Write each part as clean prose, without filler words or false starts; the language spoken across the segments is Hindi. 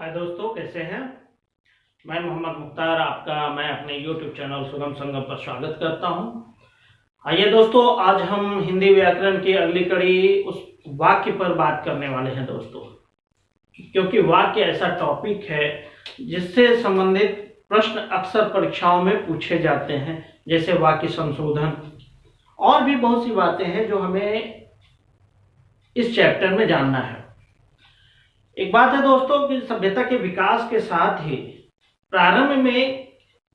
हाय दोस्तों, कैसे हैं। मैं मोहम्मद मुख्तार आपका मैं अपने YouTube चैनल सुगम संगम पर स्वागत करता हूं। आइए दोस्तों, आज हम हिंदी व्याकरण की अगली कड़ी उस वाक्य पर बात करने वाले हैं दोस्तों, क्योंकि वाक्य ऐसा टॉपिक है जिससे संबंधित प्रश्न अक्सर परीक्षाओं में पूछे जाते हैं, जैसे वाक्य संशोधन और भी बहुत सी बातें हैं जो हमें इस चैप्टर में जानना है। एक बात है दोस्तों कि सभ्यता के विकास के साथ ही प्रारंभ में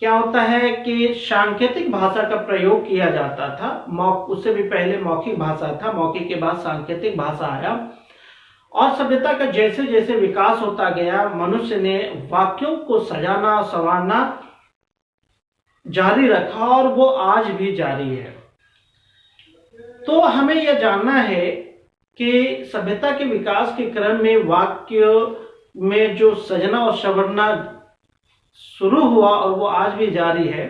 क्या होता है कि सांकेतिक भाषा का प्रयोग किया जाता था। उससे भी पहले मौखिक भाषा था, मौखिक के बाद सांकेतिक भाषा आया और सभ्यता का जैसे जैसे विकास होता गया, मनुष्य ने वाक्यों को सजाना संवारना जारी रखा और वो आज भी जारी है। तो हमें यह जानना है कि सभ्यता के विकास के क्रम में वाक्य में जो सजना और संवरना शुरू हुआ और वो आज भी जारी है,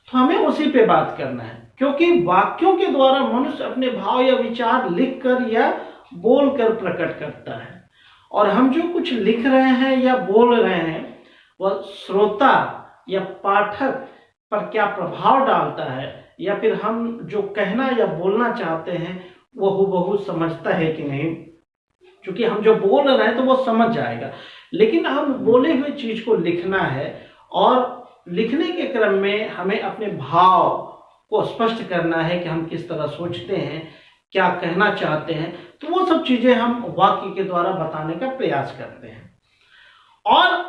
तो हमें उसी पे बात करना है, क्योंकि वाक्यों के द्वारा मनुष्य अपने भाव या विचार लिखकर या बोलकर प्रकट करता है। और हम जो कुछ लिख रहे हैं या बोल रहे हैं वह श्रोता या पाठक पर क्या प्रभाव डालता है, या फिर हम जो कहना या बोलना चाहते हैं वो हूबहू समझता है कि नहीं। क्योंकि हम जो बोल रहे हैं तो वो समझ जाएगा, लेकिन हम बोले हुए चीज को लिखना है और लिखने के क्रम में हमें अपने भाव को स्पष्ट करना है कि हम किस तरह सोचते हैं, क्या कहना चाहते हैं। तो वो सब चीजें हम वाक्य के द्वारा बताने का प्रयास करते हैं। और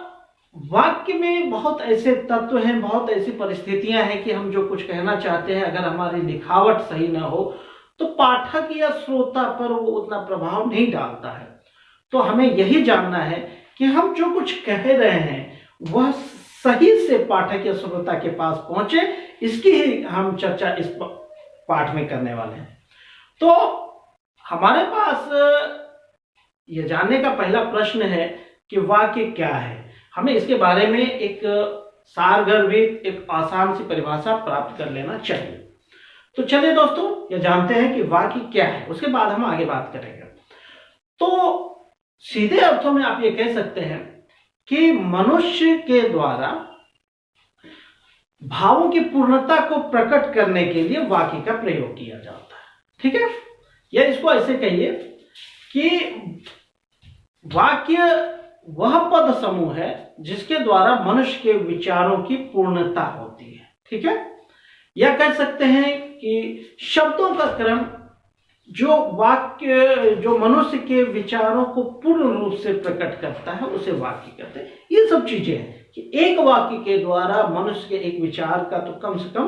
वाक्य में बहुत ऐसे तत्व हैं, बहुत ऐसी परिस्थितियां हैं कि हम जो कुछ कहना चाहते हैं, अगर हमारी लिखावट सही ना हो तो पाठक या श्रोता पर वो उतना प्रभाव नहीं डालता है। तो हमें यही जानना है कि हम जो कुछ कह रहे हैं वह सही से पाठक या श्रोता के पास पहुंचे, इसकी ही हम चर्चा इस पाठ में करने वाले हैं। तो हमारे पास यह जानने का पहला प्रश्न है कि वाक्य क्या है। हमें इसके बारे में एक सारगर्भित, एक आसान सी परिभाषा प्राप्त कर लेना चाहिए। तो चलिए दोस्तों, ये जानते हैं कि वाक्य क्या है, उसके बाद हम आगे बात करेंगे। तो सीधे अर्थों में आप ये कह सकते हैं कि मनुष्य के द्वारा भावों की पूर्णता को प्रकट करने के लिए वाक्य का प्रयोग किया जाता है। ठीक है, या इसको ऐसे कहिए कि वाक्य वह पद समूह है जिसके द्वारा मनुष्य के विचारों की पूर्णता होती है। ठीक है, या कह सकते हैं कि शब्दों का क्रम जो मनुष्य के विचारों को पूर्ण रूप से प्रकट करता है उसे वाक्य कहते हैं। ये सब चीजें हैं कि एक वाक्य के द्वारा मनुष्य के एक विचार का तो कम से कम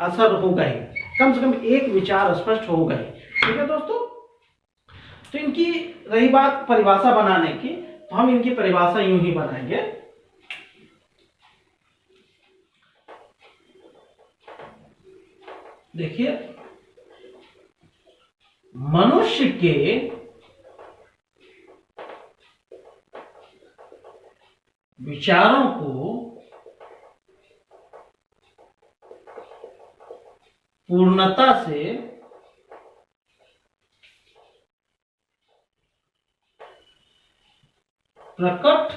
असर होगा ही, कम से कम एक विचार स्पष्ट होगा ही। ठीक है दोस्तों, तो इनकी रही बात परिभाषा बनाने की, तो हम इनकी परिभाषा यूं ही बनाएंगे। देखिए, मनुष्य के विचारों को पूर्णता से प्रकट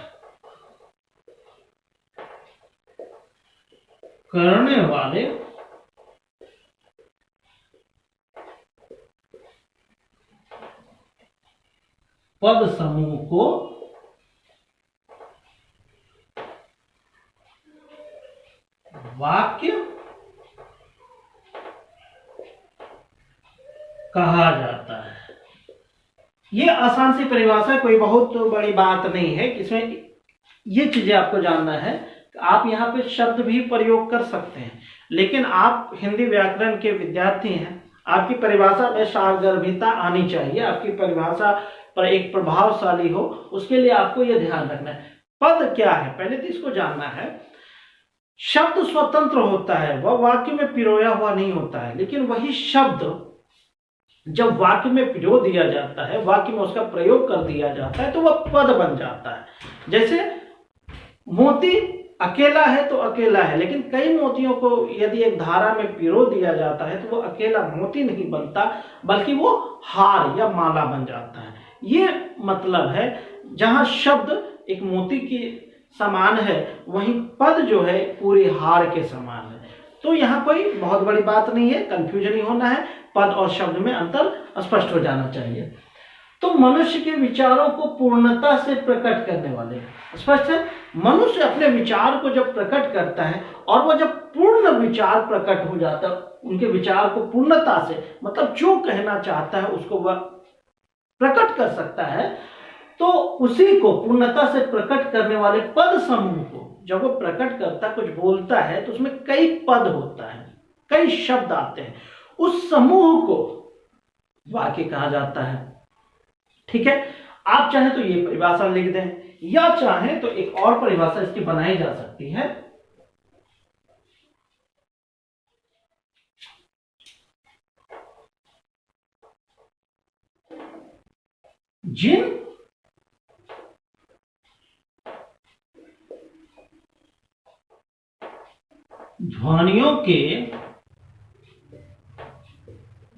करने वाले पद समूह को वाक्य कहा जाता है। ये आसान सी परिभाषा, कोई बहुत बड़ी बात नहीं है। इसमें ये चीजें आपको जानना है। आप यहाँ पे शब्द भी प्रयोग कर सकते हैं, लेकिन आप हिंदी व्याकरण के विद्यार्थी हैं, आपकी परिभाषा में सारगर्भिता आनी चाहिए, आपकी परिभाषा पर एक प्रभावशाली हो, उसके लिए आपको यह ध्यान रखना है। पद क्या है, पहले तो इसको जानना है। शब्द स्वतंत्र होता है, वह वाक्य में पिरोया हुआ नहीं होता है, लेकिन वही शब्द जब वाक्य में पिरो दिया जाता है, वाक्य में उसका प्रयोग कर दिया जाता है, तो वह पद बन जाता है। जैसे मोती अकेला है तो अकेला है, लेकिन कई मोतियों को यदि एक धारा में पिरो दिया जाता है तो वो अकेला मोती नहीं बनता, बल्कि वो हार या माला बन जाता है। ये मतलब है जहां शब्द एक मोती के समान है, वहीं पद जो है पूरे हार के समान है। तो यहाँ कोई बहुत बड़ी बात नहीं है, कंफ्यूजन नहीं होना है, पद और शब्द में अंतर स्पष्ट हो जाना चाहिए। तो मनुष्य के विचारों को पूर्णता से प्रकट करने वाले, स्पष्ट है, मनुष्य अपने विचार को जब प्रकट करता है और वह जब पूर्ण विचार प्रकट हो जाता है, उनके विचार को पूर्णता से, मतलब जो कहना चाहता है उसको वह प्रकट कर सकता है, तो उसी को पूर्णता से प्रकट करने वाले पद समूह को जब वो प्रकट करता, कुछ बोलता है, तो उसमें कई पद होता है, कई शब्द आते हैं, उस समूह को वाक्य कहा जाता है। ठीक है, आप चाहे तो ये परिभाषा लिख दें, या चाहे तो एक और परिभाषा इसकी बनाई जा सकती है। जिन ध्वनियों के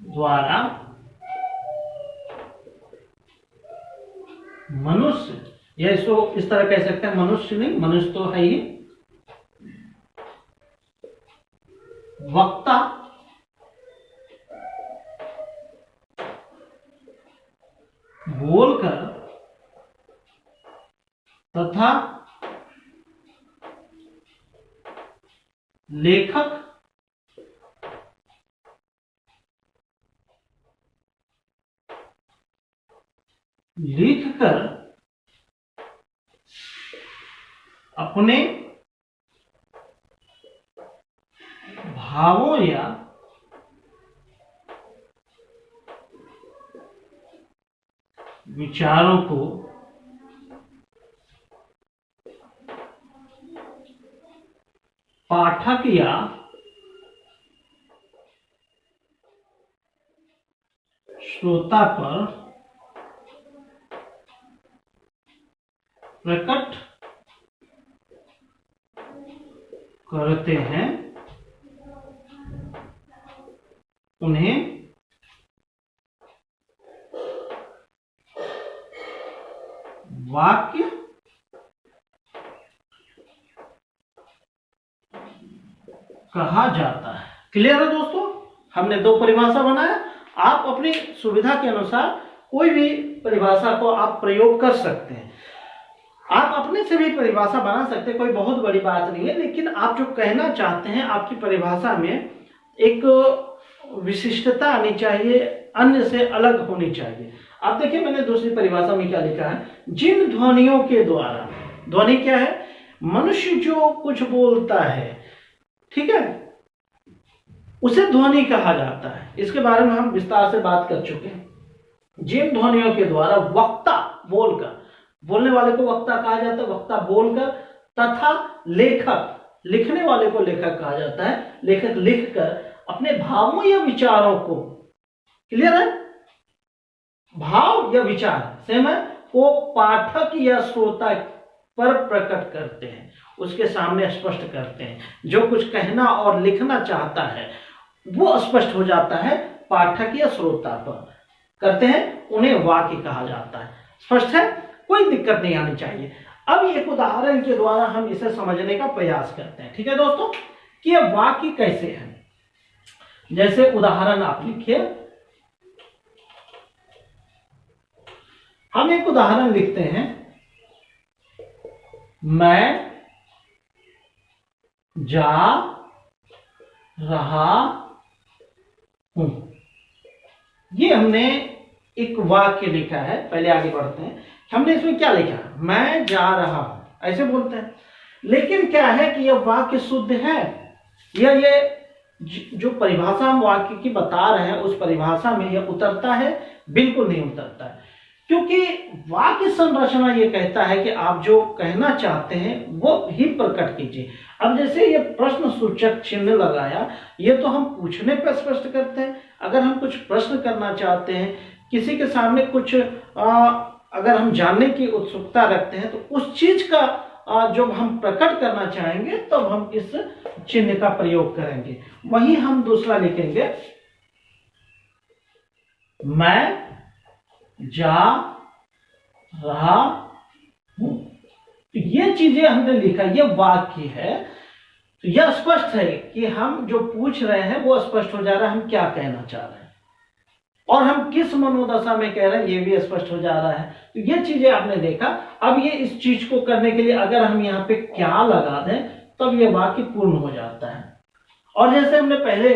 द्वारा मनुष्य, या इसको इस तरह कह सकते हैं, मनुष्य नहीं, मनुष्य तो है ही, वक्ता बोलकर तथा लेखक लिखकर अपने भावों या विचारों को पाठक या श्रोता पर प्रकट करते हैं, उन्हें वाक्य कहा जाता है। क्लियर है दोस्तों, हमने दो परिभाषा बनाया, आप अपनी सुविधा के अनुसार कोई भी परिभाषा को आप प्रयोग कर सकते हैं, आप अपने से भी परिभाषा बना सकते हैं, कोई बहुत बड़ी बात नहीं है, लेकिन आप जो कहना चाहते हैं आपकी परिभाषा में एक विशिष्टता आनी चाहिए, अन्य से अलग होनी चाहिए। आप देखिए मैंने दूसरी परिभाषा में क्या लिखा है, जिन ध्वनियों के द्वारा, ध्वनि क्या है, मनुष्य जो कुछ बोलता है, ठीक है, उसे ध्वनि कहा जाता है। इसके बारे में हम विस्तार से बात कर चुके हैं। जिन ध्वनियों के द्वारा वक्ता बोलकर, बोलने वाले को वक्ता कहा जाता है, वक्ता बोलकर, तथा लेखक, लिखने वाले को लेखक कहा जाता है, लेखक लिखकर अपने भावों या विचारों को, क्लियर है, भाव या विचार सेम है, को पाठक या श्रोता पर प्रकट करते हैं, उसके सामने स्पष्ट करते हैं। जो कुछ कहना और लिखना चाहता है वो स्पष्ट हो जाता है, पाठक या श्रोता पर करते हैं, उन्हें वाक्य कहा जाता है। स्पष्ट है, कोई दिक्कत नहीं आनी चाहिए। अब एक उदाहरण के द्वारा हम इसे समझने का प्रयास करते हैं। ठीक है दोस्तों, कि यह वाक्य कैसे है। जैसे उदाहरण आप लिखिए, हम एक उदाहरण लिखते हैं, मैं जा रहा हूं। ये हमने एक वाक्य लिखा है। पहले आगे बढ़ते हैं, हमने इसमें क्या लिखा, मैं जा रहा हूं, ऐसे बोलते हैं। लेकिन क्या है कि यह वाक्य शुद्ध है, या ये जो परिभाषा हम वाक्य की बता रहे हैं उस परिभाषा में यह उतरता है? बिल्कुल नहीं उतरता है, क्योंकि वाक्य संरचना ये कहता है कि आप जो कहना चाहते हैं वो ही प्रकट कीजिए। अब जैसे ये प्रश्न सूचक चिन्ह लगाया, ये तो हम पूछने पर स्पष्ट करते हैं। अगर हम कुछ प्रश्न करना चाहते हैं, किसी के सामने कुछ अगर हम जानने की उत्सुकता रखते हैं, तो उस चीज का जब हम प्रकट करना चाहेंगे तब तो हम इस चिन्ह का प्रयोग करेंगे। वहीं हम दूसरा लिखेंगे, मैं जा रहा हूं। तो ये चीजें हमने लिखा, ये वाक्य है, तो यह स्पष्ट है कि हम जो पूछ रहे हैं वो स्पष्ट हो जा रहा है हम क्या कहना चाह रहे हैं, और हम किस मनोदशा में कह रहे हैं ये भी स्पष्ट हो जा रहा है। तो ये चीजें आपने देखा। अब ये इस चीज को करने के लिए अगर हम यहाँ पे क्या लगा दें तब ये वाक्य पूर्ण हो जाता है। और जैसे हमने पहले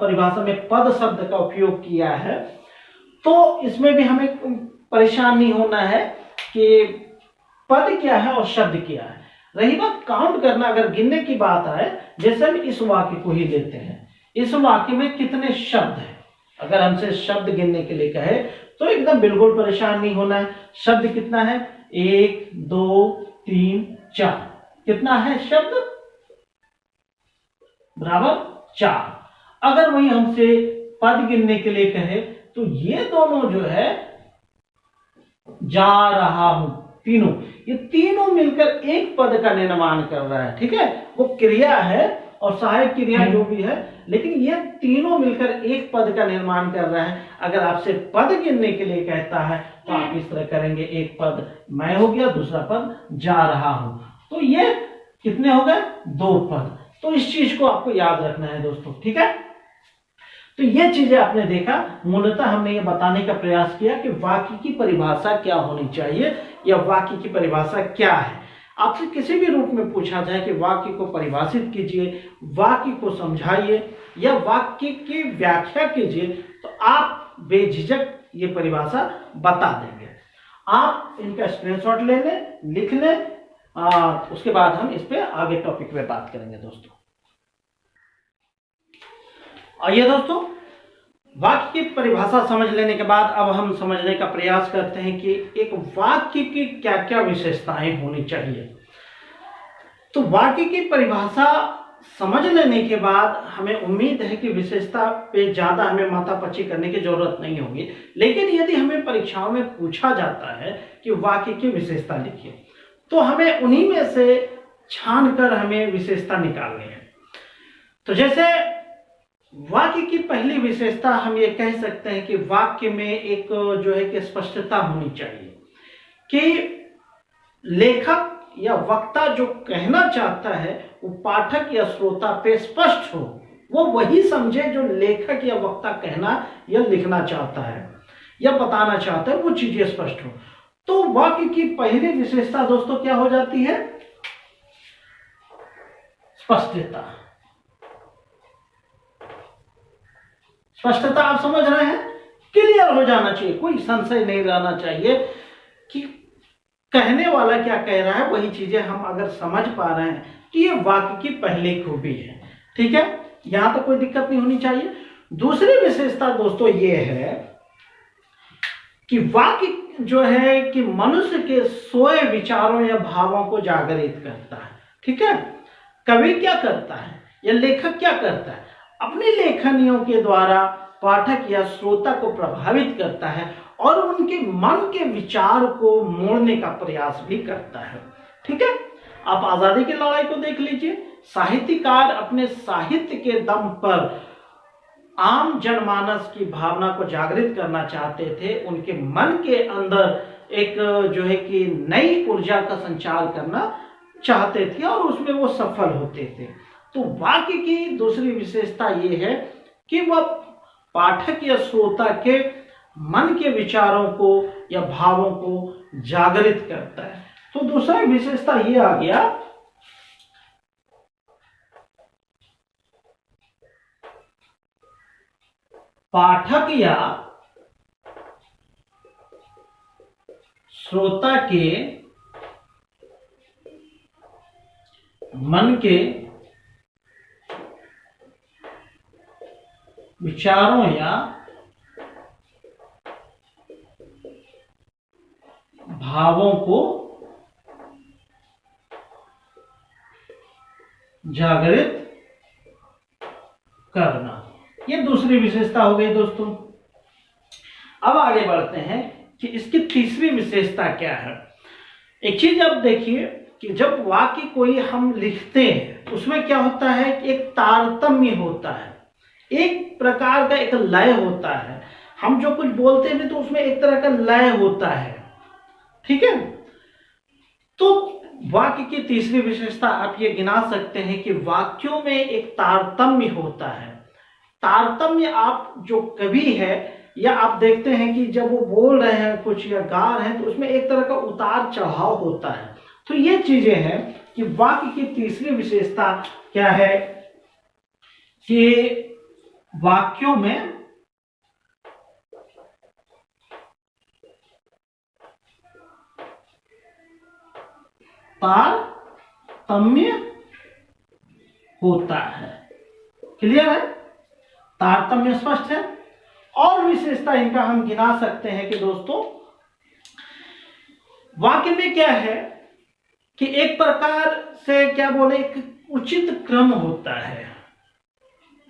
परिभाषा में पद शब्द का उपयोग किया है, तो इसमें भी हमें परेशान नहीं होना है कि पद क्या है और शब्द क्या है। रही बात काउंट करना, अगर गिनने की बात आए, जैसे हम इस वाक्य को ही लेते हैं, इस वाक्य में कितने शब्द हैं, अगर हमसे शब्द गिनने के लिए कहे तो एकदम बिल्कुल परेशान नहीं होना है। शब्द कितना है, 1 2 3 4, कितना है शब्द, बराबर 4। अगर वही हमसे पद गिनने के लिए कहे तो ये दोनों जो है जा रहा हूं, तीनों, ये तीनों मिलकर एक पद का निर्माण कर रहा है। ठीक है, वो क्रिया है और सहायक क्रिया जो भी है, लेकिन ये तीनों मिलकर एक पद का निर्माण कर रहा है। अगर आपसे पद गिनने के लिए कहता है तो आप इस तरह करेंगे, एक पद मैं हो गया, दूसरा पद जा रहा हूं, तो ये कितने हो गए, 2 पद। तो इस चीज को आपको याद रखना है दोस्तों। ठीक है, तो ये चीजें आपने देखा। मूलतः हमने ये बताने का प्रयास किया कि वाक्य की परिभाषा क्या होनी चाहिए या वाक्य की परिभाषा क्या है। आपसे किसी भी रूप में पूछा जाए कि वाक्य को परिभाषित कीजिए, वाक्य को समझाइए या वाक्य की व्याख्या कीजिए, तो आप बेझिझक ये परिभाषा बता देंगे। आप इनका स्क्रीनशॉट ले लें, लिख लें, उसके बाद हम इस पे आगे टॉपिक पे बात करेंगे दोस्तों। आइए दोस्तों, वाक्य की परिभाषा समझ लेने के बाद अब हम समझने का प्रयास करते हैं कि एक वाक्य की क्या क्या विशेषताएं होनी चाहिए। तो वाक्य की परिभाषा समझ लेने के बाद हमें उम्मीद है कि विशेषता पे ज्यादा हमें माथापच्ची करने की जरूरत नहीं होगी। लेकिन यदि हमें परीक्षाओं में पूछा जाता है कि वाक्य की विशेषता लिखिए, तो हमें उन्हीं में से छानकर हमें विशेषता निकालनी है। तो जैसे वाक्य की पहली विशेषता हम ये कह सकते हैं कि वाक्य में एक जो है कि स्पष्टता होनी चाहिए, कि लेखक या वक्ता जो कहना चाहता है वो पाठक या श्रोता पे स्पष्ट हो, वो वही समझे जो लेखक या वक्ता कहना या लिखना चाहता है या बताना चाहता है, वो चीजें स्पष्ट हो। तो वाक्य की पहली विशेषता दोस्तों क्या हो जाती है, स्पष्टता। स्पष्टता आप समझ रहे हैं, क्लियर हो जाना चाहिए, कोई संशय नहीं रहना चाहिए कि कहने वाला क्या कह रहा है, वही चीजें हम अगर समझ पा रहे हैं तो ये वाक्य की पहली खूबी है। ठीक है, यहां तो कोई दिक्कत नहीं होनी चाहिए। दूसरी विशेषता दोस्तों ये है कि वाक्य जो है कि मनुष्य के सोए विचारों या भावों को जागृत करता है। ठीक है, कवि क्या करता है या लेखक क्या करता है, अपनी लेखनियों के द्वारा पाठक या श्रोता को प्रभावित करता है और उनके मन के विचार को मोड़ने का प्रयास भी करता है। ठीक है, आप आजादी की लड़ाई को देख लीजिए, साहित्यकार अपने साहित्य के दम पर आम जनमानस की भावना को जागृत करना चाहते थे, उनके मन के अंदर एक जो है कि नई ऊर्जा का संचार करना चाहते थे और उसमें वो सफल होते थे। तो वाक्य की दूसरी विशेषता ये है कि वह पाठक या श्रोता के मन के विचारों को या भावों को जागृत करता है। तो दूसरा विशेषता ये आ गया पाठक या श्रोता के मन के विचारों या भावों को जागृत करना, ये दूसरी विशेषता हो गई दोस्तों। अब आगे बढ़ते हैं कि इसकी तीसरी विशेषता क्या है। एक चीज आप देखिए कि जब वाक्य कोई हम लिखते हैं उसमें क्या होता है कि एक तारतम्य होता है, एक प्रकार का एक लय होता है। हम जो कुछ बोलते हैं तो उसमें एक तरह का लय होता है। ठीक है, तो वाक्य की तीसरी विशेषता आप ये गिना सकते हैं कि वाक्यों में एक तारतम्य होता है। तारतम्य, आप जो कवि है या आप देखते हैं कि जब वो बोल रहे हैं कुछ या गा रहे हैं तो उसमें एक तरह का उतार चढ़ाव होता है। तो ये चीजें हैं कि वाक्य की तीसरी विशेषता क्या है कि वाक्यों में तारतम्य होता है। क्लियर है? तारतम्य स्पष्ट है। और विशेषता इनका हम गिना सकते हैं कि दोस्तों वाक्य में क्या है कि एक प्रकार से क्या बोले, एक उचित क्रम होता है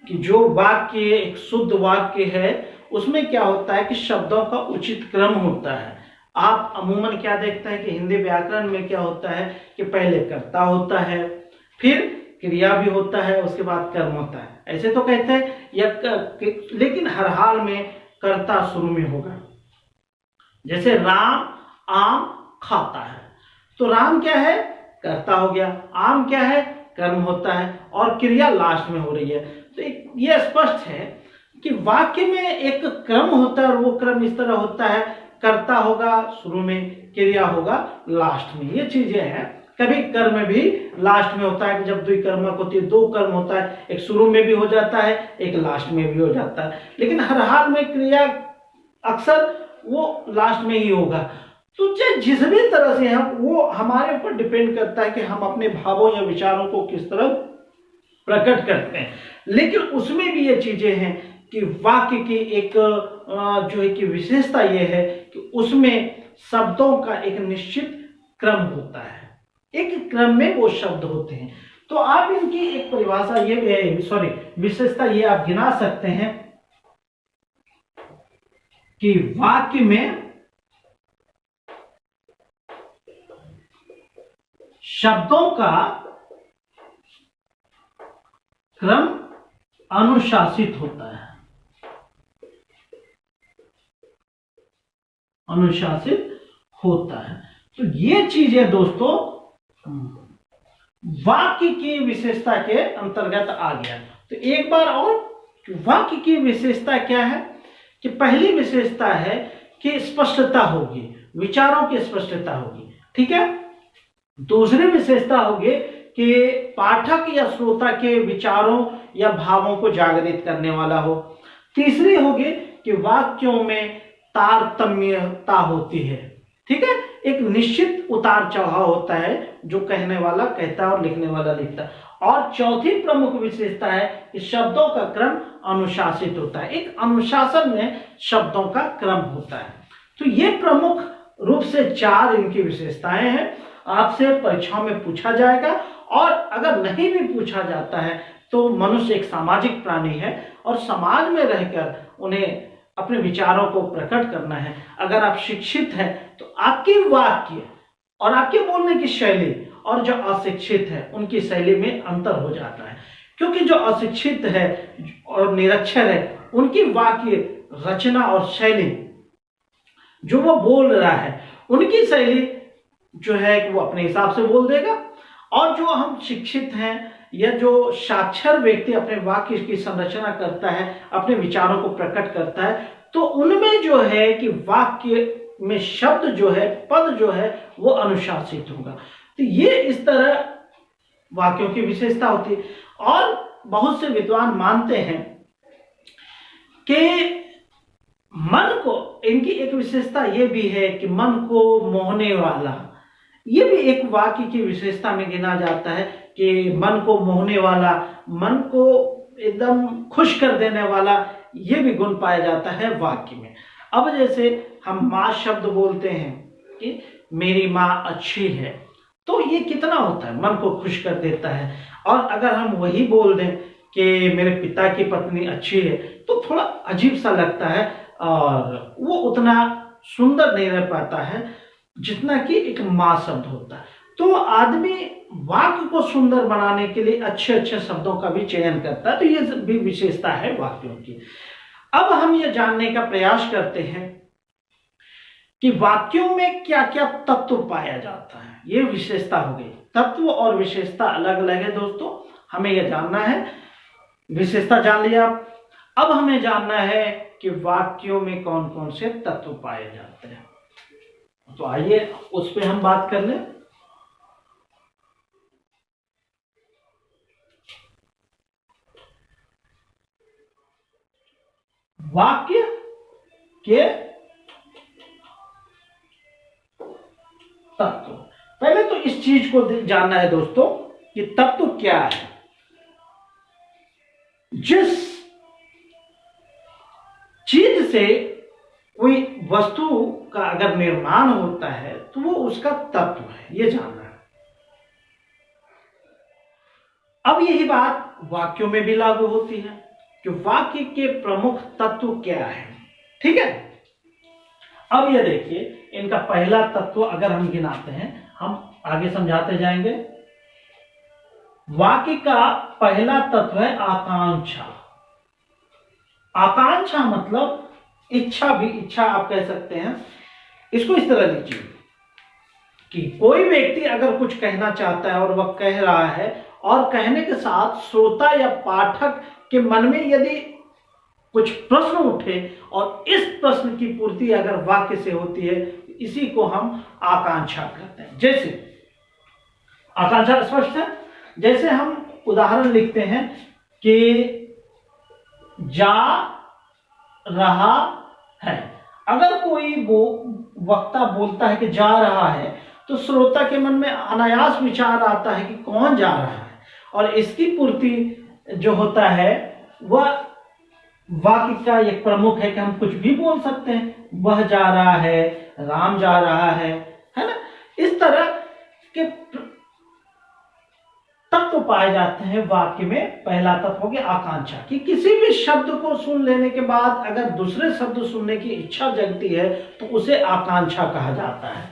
कि जो वाक्य एक शुद्ध वाक्य है उसमें क्या होता है कि शब्दों का उचित क्रम होता है। आप अमूमन क्या देखते हैं कि हिंदी व्याकरण में क्या होता है कि पहले कर्ता होता है, फिर क्रिया भी होता है, उसके बाद कर्म होता है, ऐसे तो कहते हैं लेकिन हर हाल में कर्ता शुरू में होगा। जैसे राम आम खाता है, तो राम क्या है, कर्ता हो गया, आम क्या है, कर्म होता है, और क्रिया लास्ट में हो रही है। तो यह स्पष्ट है कि वाक्य में एक क्रम होता है और वो क्रम इस तरह होता है, कर्ता होगा शुरू में, क्रिया होगा लास्ट में। ये चीजें हैं। कभी कर्म भी लास्ट में होता है, जब द्विकर्मक होती है, दो कर्म होता है, एक शुरू में भी हो जाता है, एक लास्ट में भी हो जाता है, लेकिन हर हाल में क्रिया अक्सर वो लास्ट में ही होगा। तो जिस भी तरह से हम, वो हमारे ऊपर डिपेंड करता है कि हम अपने भावों या विचारों को किस तरह प्रकट करते हैं। लेकिन उसमें भी ये चीजें हैं कि वाक्य की एक जो है कि विशेषता ये है कि उसमें शब्दों का एक निश्चित क्रम होता है, एक क्रम में वो शब्द होते हैं। तो आप इनकी एक परिभाषा ये विशेषता ये आप गिना सकते हैं कि वाक्य में शब्दों का क्रम अनुशासित होता है, अनुशासित होता है। तो ये चीजें दोस्तों वाक्य की विशेषता के अंतर्गत आ गया। तो एक बार और, वाक्य की विशेषता क्या है कि पहली विशेषता है कि स्पष्टता होगी, विचारों की स्पष्टता होगी, ठीक है। दूसरी विशेषता होगी कि पाठक या श्रोता के विचारों या भावों को जागृत करने वाला हो। तीसरी होगी कि वाक्यों में तारतम्यता होती है, ठीक है, एक निश्चित उतार चढ़ाव होता है, जो कहने वाला कहता है और लिखने वाला लिखता है। और चौथी प्रमुख विशेषता है कि शब्दों का क्रम अनुशासित होता है, एक अनुशासन में शब्दों का क्रम होता है। तो ये प्रमुख रूप से चार इनकी विशेषताएं हैं। आपसे परीक्षाओं में पूछा जाएगा, और अगर नहीं भी पूछा जाता है तो मनुष्य एक सामाजिक प्राणी है और समाज में रहकर उन्हें अपने विचारों को प्रकट करना है। अगर आप शिक्षित हैं तो आपकी वाक्य और आपके बोलने की शैली और जो अशिक्षित है उनकी शैली में अंतर हो जाता है, क्योंकि जो अशिक्षित है और निरक्षर है उनकी वाक्य रचना और शैली, जो वो बोल रहा है उनकी शैली जो है वो अपने हिसाब से बोल देगा, और जो हम शिक्षित हैं या जो साक्षर व्यक्ति अपने वाक्य की संरचना करता है, अपने विचारों को प्रकट करता है, तो उनमें जो है कि वाक्य में शब्द जो है, पद जो है वो अनुशासित होगा। तो ये इस तरह वाक्यों की विशेषता होती है। और बहुत से विद्वान मानते हैं कि मन को, इनकी एक विशेषता ये भी है कि मन को मोहने वाला, ये भी एक वाक्य की विशेषता में गिना जाता है कि मन को मोहने वाला, मन को एकदम खुश कर देने वाला, ये भी गुण पाया जाता है वाक्य में। अब जैसे हम माँ शब्द बोलते हैं कि मेरी माँ अच्छी है, तो ये कितना होता है, मन को खुश कर देता है। और अगर हम वही बोल दें कि मेरे पिता की पत्नी अच्छी है, तो थोड़ा अजीब सा लगता है और वो उतना सुंदर नहीं रह पाता है जितना कि एक माँ शब्द होता है। तो आदमी वाक्य को सुंदर बनाने के लिए अच्छे अच्छे शब्दों का भी चयन करता है। तो ये भी विशेषता है वाक्यों की। अब हम ये जानने का प्रयास करते हैं कि वाक्यों में क्या क्या तत्व पाया जाता है। ये विशेषता हो गई। तत्व और विशेषता अलग अलग है दोस्तों, हमें यह जानना है। विशेषता जान लिया आप। अब हमें जानना है कि वाक्यों में कौन कौन से तत्व पाए जाते हैं। तो आइए उस पर हम बात कर लें। वाक्य के तत्व। पहले तो इस चीज को जानना है दोस्तों कि तत्व क्या है। जिस चीज से कोई वस्तु का अगर निर्माण होता है तो वो उसका तत्व है, ये जानना है। अब यही बात वाक्यों में भी लागू होती है कि वाक्य के प्रमुख तत्व क्या है। ठीक है, अब ये देखिए, इनका पहला तत्व अगर हम गिनाते हैं, हम आगे समझाते जाएंगे। वाक्य का पहला तत्व है आकांक्षा। आकांक्षा मतलब इच्छा, भी इच्छा आप कह सकते हैं। इसको इस तरह लीजिए कि कोई व्यक्ति अगर कुछ कहना चाहता है और वह कह रहा है, और कहने के साथ श्रोता या पाठक के मन में यदि कुछ प्रश्न उठे और इस प्रश्न की पूर्ति अगर वाक्य से होती है, इसी को हम आकांक्षा कहते हैं। जैसे आकांक्षा स्पष्ट है, जैसे हम उदाहरण लिखते हैं कि जा रहा है। अगर कोई वक्ता बोलता है कि जा रहा है, तो श्रोता के मन में अनायास विचार आता है कि कौन जा रहा है, और इसकी पूर्ति जो होता है वह वाक्य का एक प्रमुख है कि हम कुछ भी बोल सकते हैं। वह जा रहा है, राम जा रहा है ना। इस तरह के तत्व पाए जाते हैं वाक्य में। पहला तत्व हो गया आकांक्षा, कि किसी भी शब्द को सुन लेने के बाद अगर दूसरे शब्द सुनने की इच्छा जगती है तो उसे आकांक्षा कहा जाता है।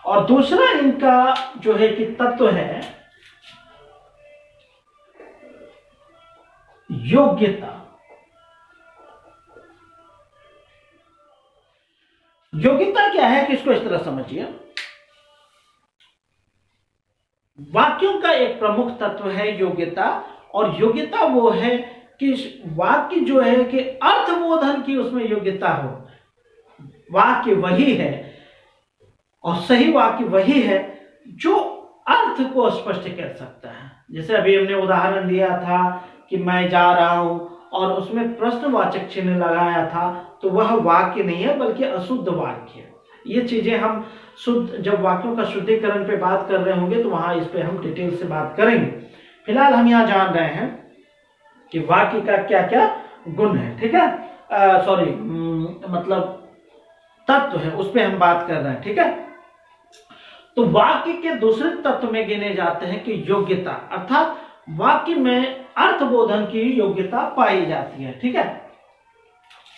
और दूसरा इनका जो है कि तत्व है योग्यता। योग्यता क्या है कि इसको इस तरह समझिए, वाक्यों का एक प्रमुख तत्व है योग्यता। और योग्यता वो है कि वाक्य जो है कि अर्थबोधन की उसमें योग्यता हो। वाक्य वही है और सही वाक्य वही है जो अर्थ को स्पष्ट कर सकता है। जैसे अभी हमने उदाहरण दिया था कि मैं जा रहा हूं और उसमें प्रश्नवाचक चिन्ह लगाया था, तो वह वाक्य नहीं है बल्कि अशुद्ध वाक्य है। ये चीजें हम शुद्ध, जब वाक्यों का शुद्धिकरण पे बात कर रहे होंगे तो वहां इस पे हम डिटेल से बात करेंगे। फिलहाल हम यहाँ जान रहे हैं कि वाक्य का क्या क्या गुण है। ठीक है, सॉरी मतलब तत्व है, उस पे हम बात कर रहे हैं। ठीक है, तो वाक्य के दूसरे तत्व में गिने जाते हैं कि योग्यता, अर्थात वाक्य में अर्थबोधन की योग्यता पाई जाती है। ठीक है,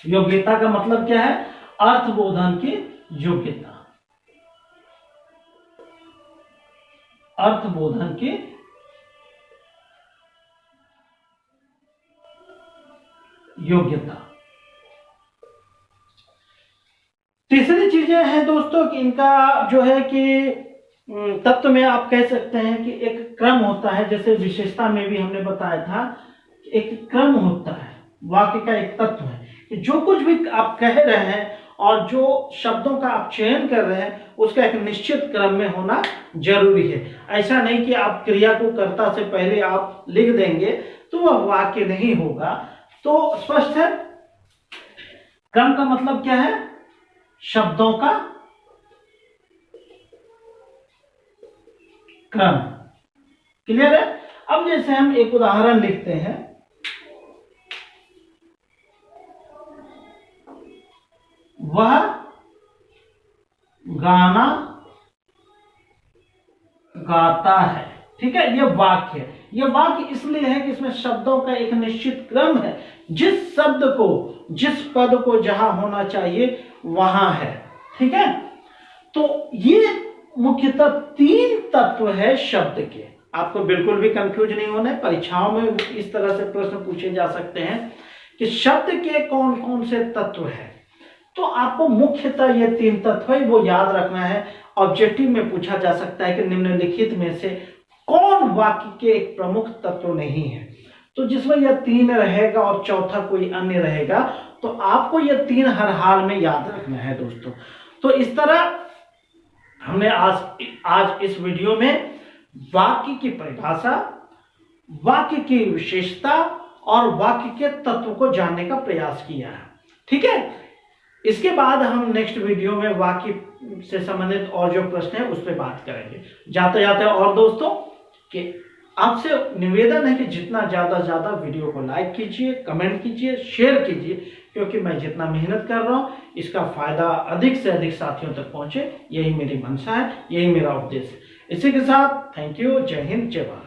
योग्यता का मतलब क्या है? अर्थबोधन की योग्यता, अर्थबोधन की योग्यता। तीसरी चीजें हैं दोस्तों कि इनका जो है कि तत्व में आप कह सकते हैं कि एक क्रम होता है। जैसे विशेषता में भी हमने बताया था, एक क्रम होता है। वाक्य का एक तत्व है कि जो कुछ भी आप कह रहे हैं और जो शब्दों का आप चयन कर रहे हैं उसका एक निश्चित क्रम में होना जरूरी है। ऐसा नहीं कि आप क्रिया को कर्ता से पहले आप लिख देंगे तो वह वाक्य नहीं होगा। तो स्पष्ट है, क्रम का मतलब क्या है? शब्दों का क्रम। क्लियर है? अब जैसे हम एक उदाहरण लिखते हैं, वह गाना गाता है। ठीक है, ये वाक्य है। ये वाक्य इसलिए है कि इसमें शब्दों का एक निश्चित क्रम है। जिस शब्द को, जिस पद को जहां होना चाहिए वहां है। ठीक है, तो ये मुख्यतः 3 तत्व है शब्द के। आपको बिल्कुल भी कंफ्यूज नहीं होना है। परीक्षाओं में इस तरह से प्रश्न पूछे जा सकते हैं कि शब्द के कौन कौन से तत्व हैं। तो आपको मुख्यतः ये 3 तत्व ही वो याद रखना है। ऑब्जेक्टिव में पूछा जा सकता है कि निम्नलिखित में से कौन वाक्य के एक प्रमुख तत्व नहीं है, तो जिसमें यह 3 रहेगा और चौथा कोई अन्य रहेगा, तो आपको यह 3 हर हाल में याद रखना है दोस्तों। तो इस तरह हमने आज इस वीडियो में वाक्य की परिभाषा, वाक्य की विशेषता और वाक्य के तत्व को जानने का प्रयास किया है। ठीक है, इसके बाद हम नेक्स्ट वीडियो में वाक्य से संबंधित और जो प्रश्न है उस पर बात करेंगे। जाते जाते और दोस्तों कि आपसे निवेदन है कि जितना ज्यादा से ज्यादा वीडियो को लाइक कीजिए, कमेंट कीजिए, शेयर कीजिए, क्योंकि मैं जितना मेहनत कर रहा हूं इसका फायदा अधिक से अधिक साथियों तक पहुंचे, यही मेरी मंशा है, यही मेरा उद्देश्य है। इसी के साथ थैंक यू, जय हिंद, जय भारत।